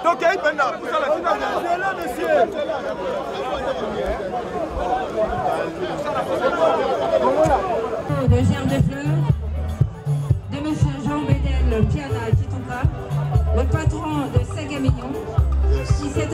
Donc, il y a une bande pour ça, la finale. C'est là, monsieur. De Gerre de Fleurs, de M. Jean Bédel, Piana Titouka, le patron de Sagamignon, qui s'est...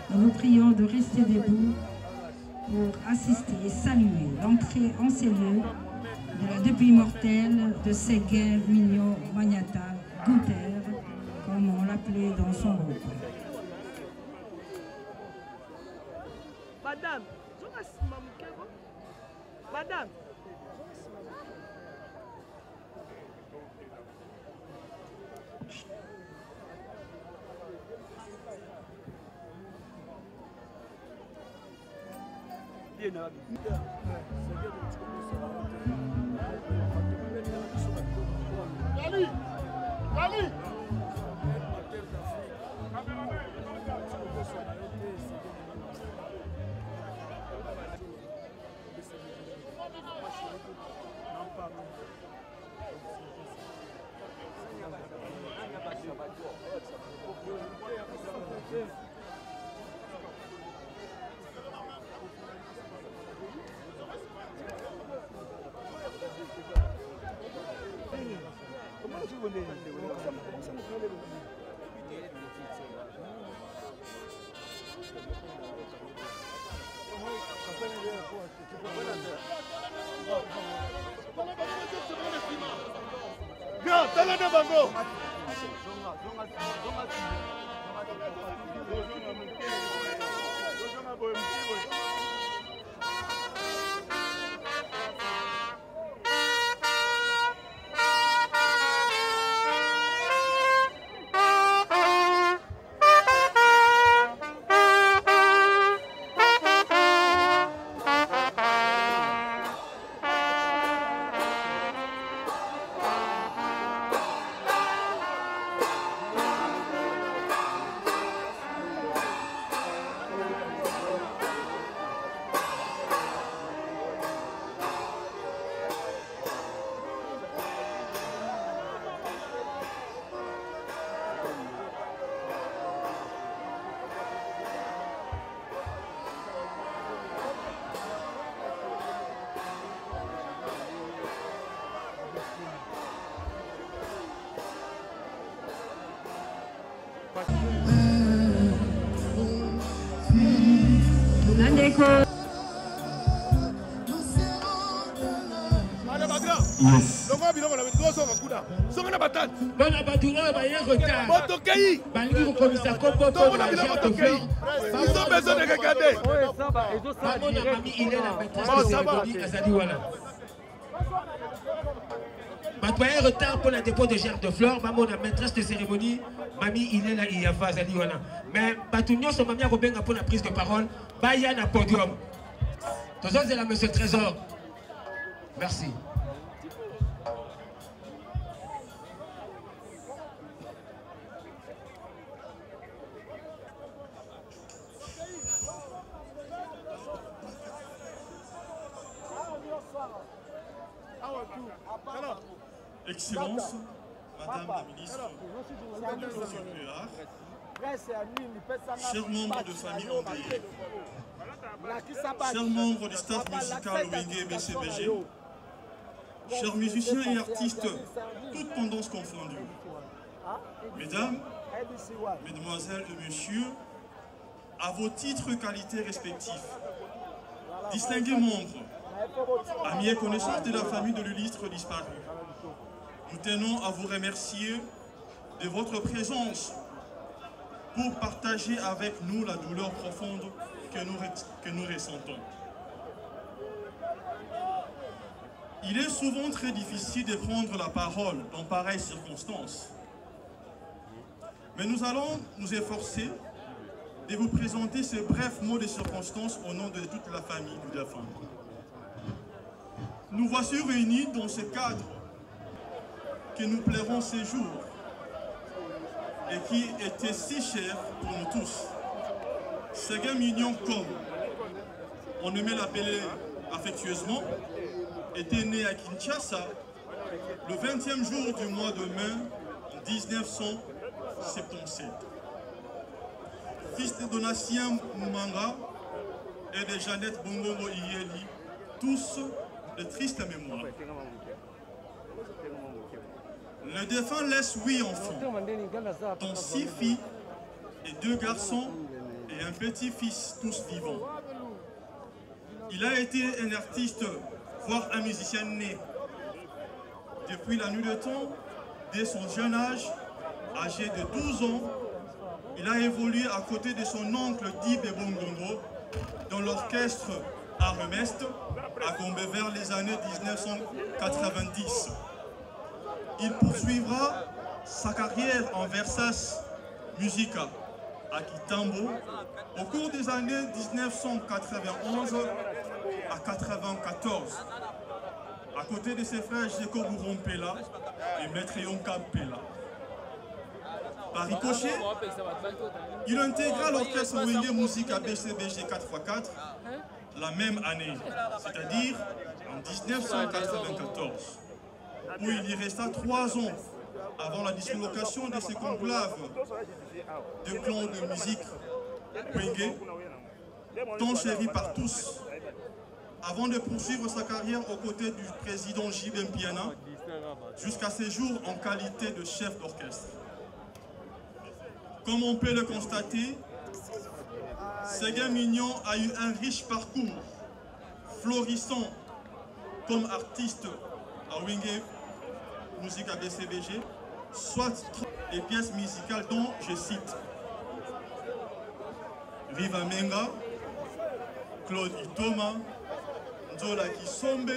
Nous prions de rester debout pour assister et saluer l'entrée en ces lieux de la depuis mortelle de Séguin Mignon Magnata Guter, comme on l'appelait dans son groupe. Madame, Madame. Yes. Matoyen retard pour le dépôt de gerre de fleurs, maman la maîtresse de cérémonie, mamie il est là, il y a phase ali wana. Mais Patugnon son mamie a rebenga pour la prise de parole, baya na podium. Tous autres c'est là monsieur Trésor. Merci. Excellences, Madame la Ministre, chers membres de famille endeuillée, chers membres du staff musical Wenge BCBG, chers musiciens et artistes, toutes tendances confondues, mesdames, mesdemoiselles et messieurs, à vos titres qualités respectifs, distingués membres, amis et connaissances de la famille de l'illustre disparu, nous tenons à vous remercier de votre présence pour partager avec nous la douleur profonde que nous ressentons. Il est souvent très difficile de prendre la parole dans pareilles circonstances. Mais nous allons nous efforcer de vous présenter ces brefs mots de circonstance au nom de toute la famille du défunt. Nous voici réunis dans ce cadre que nous plairons ces jours et qui était si cher pour nous tous. Séguin Mignon, comme on aimait l'appeler affectueusement, était né à Kinshasa le 20e jour du mois de mai 1977. Fils de Donatien Moumanga et de Jeannette Bongongo Iyeli, tous de tristes mémoires. Le défunt laisse 8 enfants, dont 6 filles et 2 garçons et un petit-fils, tous vivants. Il a été un artiste, voire un musicien né. Depuis la nuit de temps, dès son jeune âge, âgé de 12 ans, il a évolué à côté de son oncle Dibé Bongongo dans l'orchestre Arremeste à Gombe vers les années 1990. Il poursuivra sa carrière en Versace Musica à Kitambo au cours des années 1991 à 1994, à côté de ses frères Jeko Bourron-Pella et Maître Yonka Pella. Par ricochet, il intégra l'orchestre Wenge Musica BCBG 4x4 la même année, c'est-à-dire en 1994, où il y resta 3 ans avant la dislocation de ce conclave de clans de musique Wenge, tant chéri par tous, avant de poursuivre sa carrière aux côtés du président J.B. Mpiana, jusqu'à ses jours en qualité de chef d'orchestre. Comme on peut le constater, Séguin Mignon a eu un riche parcours, florissant comme artiste à Wenge Musica BCBG, soit des pièces musicales dont je cite Riva Menga, Claude Itoma, Nzola Kisombe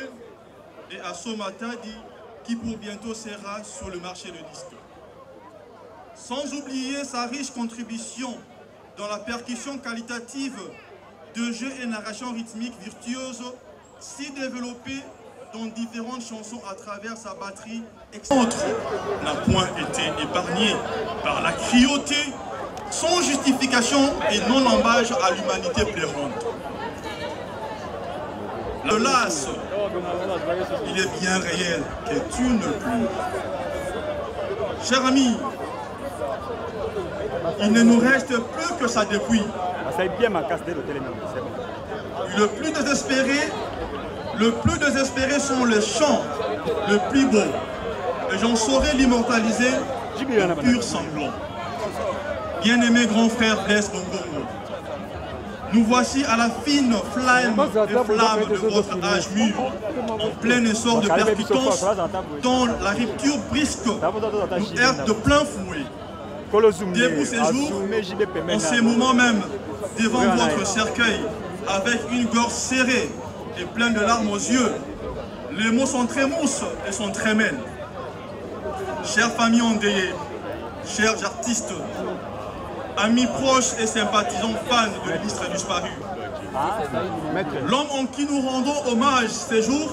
et Assoma Tadi, qui pour bientôt sera sur le marché de disques. Sans oublier sa riche contribution dans la percussion qualitative de jeux et narration rythmique virtuose, si développée dans différentes chansons à travers sa batterie. Autre n'a point été épargné par la cruauté, sans justification et non hommage à l'humanité plairante. Le las, il est bien réel que tu ne pleures. Cher ami, il ne nous reste plus que ça depuis. Le plus désespéré sont les chants le plus beau. Et j'en saurais l'immortaliser en pur sanglant. Bien-aimé grand frère Blaise Bongongo, nous voici à la fine flamme de votre âge mûr, en plein essor de percutance, dont la rupture brisque nous heurte de plein fouet. Debout ces jours, en ces moments même, devant votre cercueil, avec une gorge serrée et pleine de larmes aux yeux, les mots sont très mousses et sont très mêles. Chère famille endeuillée, chers artistes, amis proches et sympathisants fans de l'illustre disparu, l'homme en qui nous rendons hommage ces jours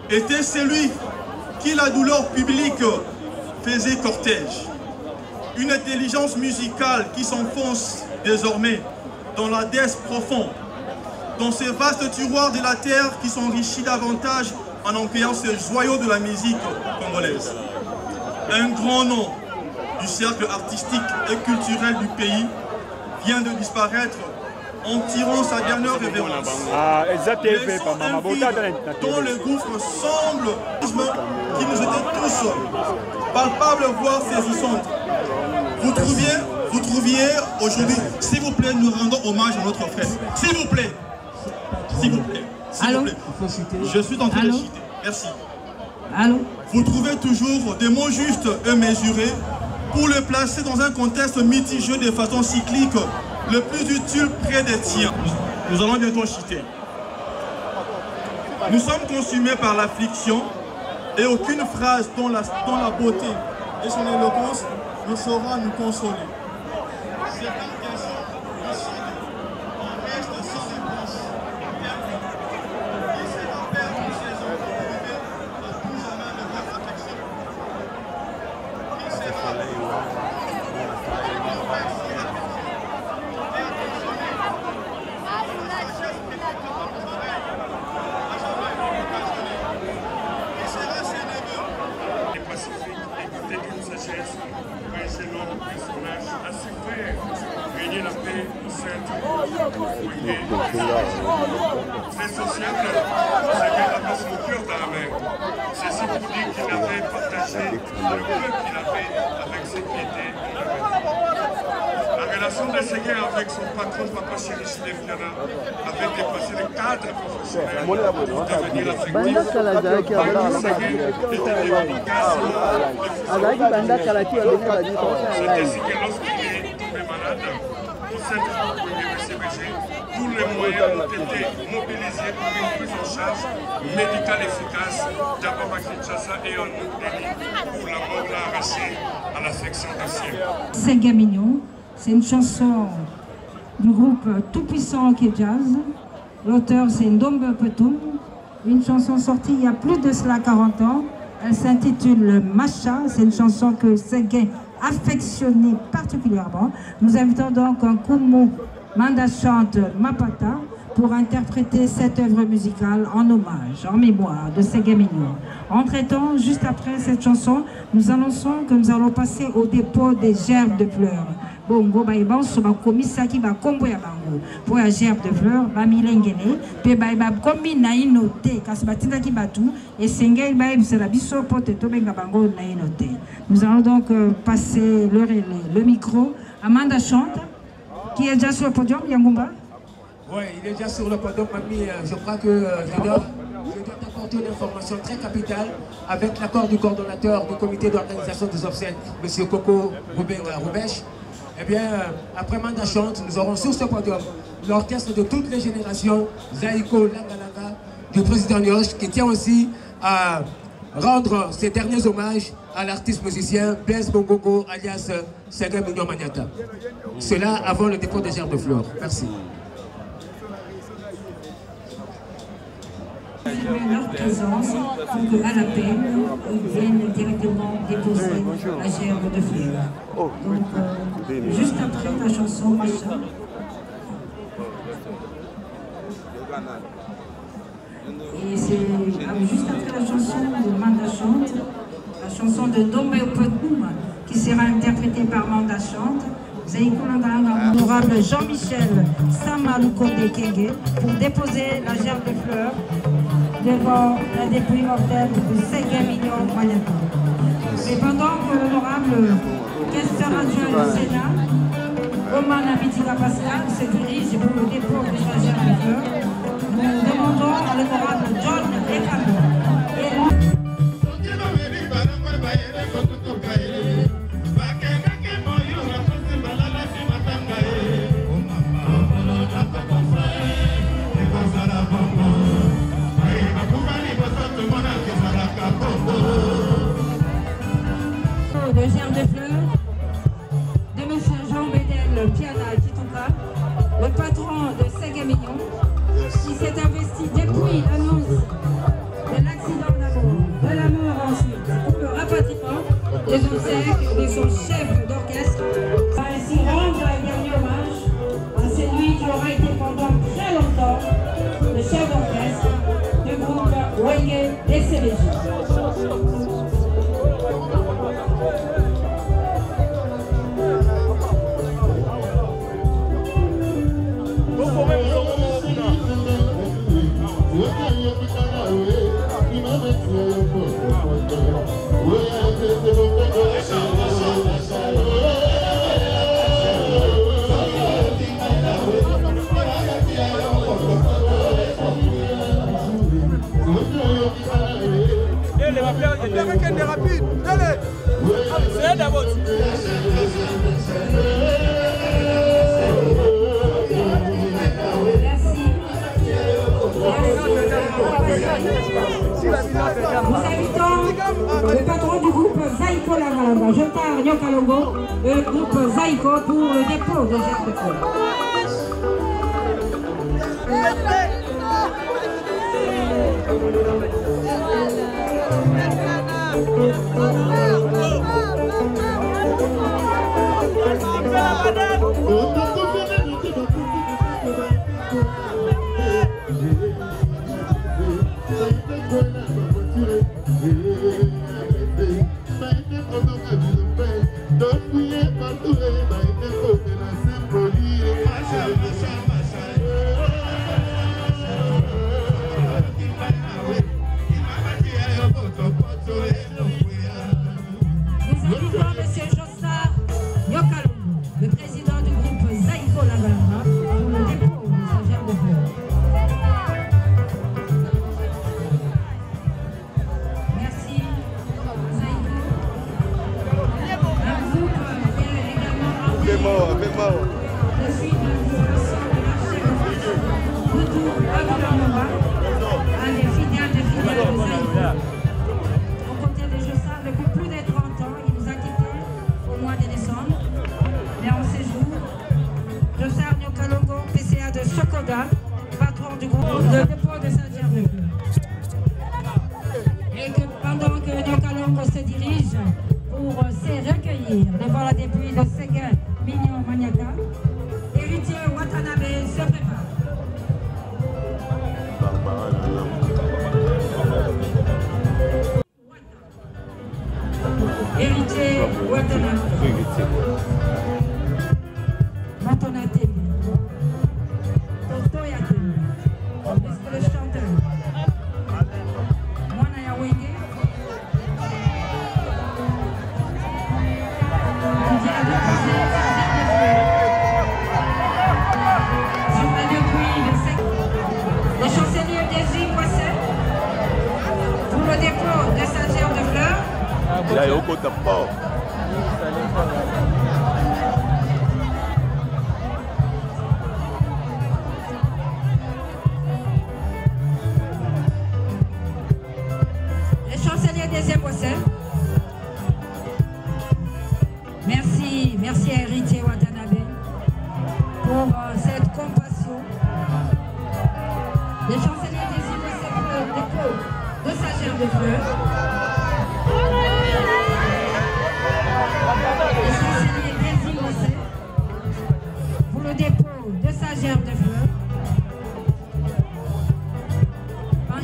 était celui qui la douleur publique faisait cortège. Une intelligence musicale qui s'enfonce désormais dans l'Hadès profond, dans ces vastes tiroirs de la terre qui s'enrichit davantage en accueillant ce joyau de la musique congolaise. Un grand nom du cercle artistique et culturel du pays vient de disparaître en tirant sa dernière révérence. Laissant un vide dont le gouffre semble qui nous était tous palpable, voire saisissante. Vous trouviez aujourd'hui, s'il vous plaît, nous rendons hommage à notre frère. S'il vous plaît. S'il vous plaît. S'il vous plaît. Je suis en train de citer. Merci. Allô? Vous trouvez toujours des mots justes et mesurés pour le placer dans un contexte mitigé de façon cyclique, le plus utile près des tiens. Nous allons bientôt chuter. Nous sommes consumés par l'affliction et aucune phrase dont la beauté et son éloquence ne saura nous consoler. Certaines questions nous sont en reste sans réponse. Qui sera perdre ses enfants privés à tout jamais de leur protection? Qui sera gagner la paix au centre foyer. Très sociable, c'est qu'il avait son cœur dans la main. Ceci pour dire qu'il avait partagé le peuple qu'il avait avec ses piétés. La relation de Séguin avec son patron, Papa Chéri Chilefiana, avait dépassé le cadre professionnel pour devenir affectif. Papa Séguin était efficace. C'est ainsi que lorsqu'il est tombé malade, tout centre de CBG, tous les moyens ont été mobilisés pour une prise en charge médicale efficace, d'abord à Kinshasa et en Nouvelle-Delhi, pour la mort l'a arraché à l'affection des siens. Séguin Mignon, c'est une chanson du groupe Tout-Puissant qui est jazz. L'auteur c'est Ndombe Petum, une chanson sortie il y a plus de cela 40 ans. Elle s'intitule Macha, c'est une chanson que Séguin affectionnait particulièrement. Nous invitons donc un Koumou Manda chante Mapata pour interpréter cette œuvre musicale en hommage, en mémoire de Séguin Mignon. Entre-temps, juste après cette chanson, nous annonçons que nous allons passer au dépôt des gerbes de fleurs. Bongo baïban soba komisa ki ba kombo ya bango pour la gerbe de fleurs ba milengene pe baïba kombi na inote kasi batinda ki batu et sengel baïb sera biso pote to benga bango na inote. Nous allons donc passer le micro. Amanda chante qui est déjà sur le podium, Yangumba. Oui, il est déjà sur le podium, Mamie. Je crois que je dois t'apporter une information très capitale avec l'accord du coordonnateur du comité d'organisation des obsèques, M. Coco Roubèche. Eh bien, après Manda chante, nous aurons sur ce podium l'orchestre de toutes les générations, Zaïko Langalanga, du président Nioche, qui tient aussi à rendre ses derniers hommages à l'artiste musicien Blaise Bongongo, alias Séguin Mignon Magnata. Cela avant le dépôt des gerbes de fleurs. Merci. Leur présence pour qu'à l'appel, ils viennent directement déposer la gerbe de fleurs. Donc, juste après la chanson Macha. Et c'est juste après la chanson de Manda chante, la chanson de Ndombe Petum, qui sera interprétée par Manda chante. Honorable Jean-Michel Samaloukonde Kenge pour déposer la gerbe de fleurs devant la dépouille mortelle de Séguin Mignon Magnata. Et pendant que l'honorable questeur adjoint du Sénat, Oman Abitika Pascal, se dirige pour le dépôt de la gerbe de fleurs, nous demandons à l'honorable John Ekano. De gerbe de fleurs de M. Jean Bédel Piana Kitouka, le patron de Séguin Mignon, qui s'est investi depuis l'annonce de l'accident d'abord, de la mort ensuite, pour le rapatriement des obsèques de son chef d'orchestre. Va ainsi rendre un dernier hommage à celui qui aura été pendant très longtemps le chef d'orchestre du groupe Wenge. est rapide. Allez. C'est d'abord. Nous invitons le patron du groupe Zaïko Lavalamba, Jotar Nyokalongo, et le groupe Zaïko pour le dépôt de gestes de fleurs. Merci à Héritier Watanabe pour cette compassion. Le chancelier désire le dépôt de sa gerbe de fleurs. Le chancelier désire aussi pour le dépôt de sa gerbe de fleurs.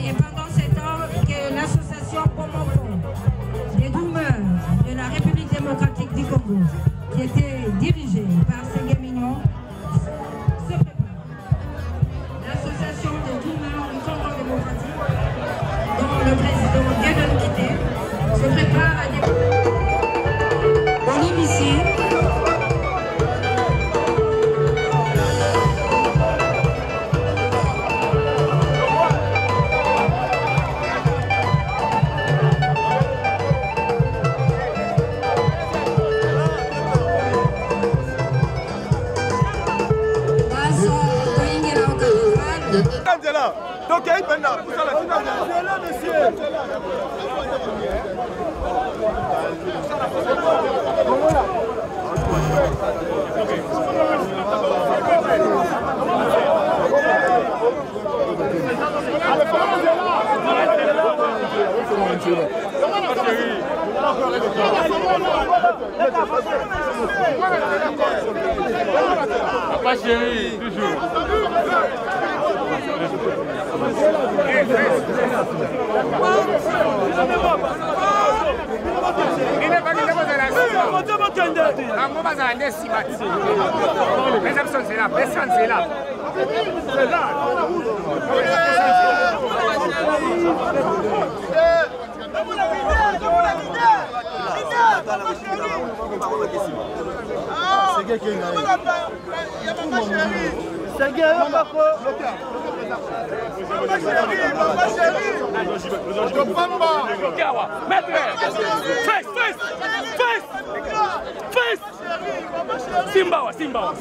Et pendant ce temps que l'association Pomoko des Doumeurs de la République démocratique du Congo, qui était dirigée par Ségué Mignon, se prépare. L'association des Doumeurs du Congo démocratique, dont le président vient de nous quitter, se prépare à des... On initie. Donc, il y a pour ça la finale. C'est là, monsieur. Papa chérie, toujours. C'est Simba.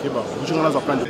Keba. Je suis en train de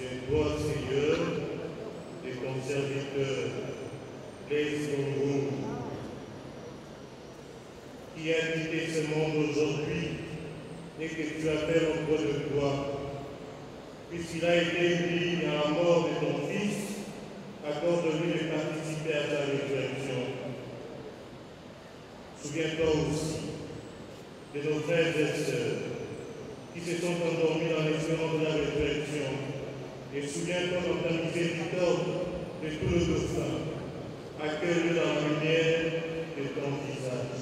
Souviens-toi, Seigneur, de ton serviteur, Blaise Congo, qui a quitté ce monde aujourd'hui et que tu appelles auprès de toi. Puisqu'il a été uni à la mort de ton Fils, accorde-lui de participer à ta résurrection. Souviens-toi aussi de nos frères et sœurs qui se sont endormis dans l'espérance de la résurrection. Et souviens-toi de ta miséricorde de tous les dauphins. Accueille-le dans la lumière de ton visage.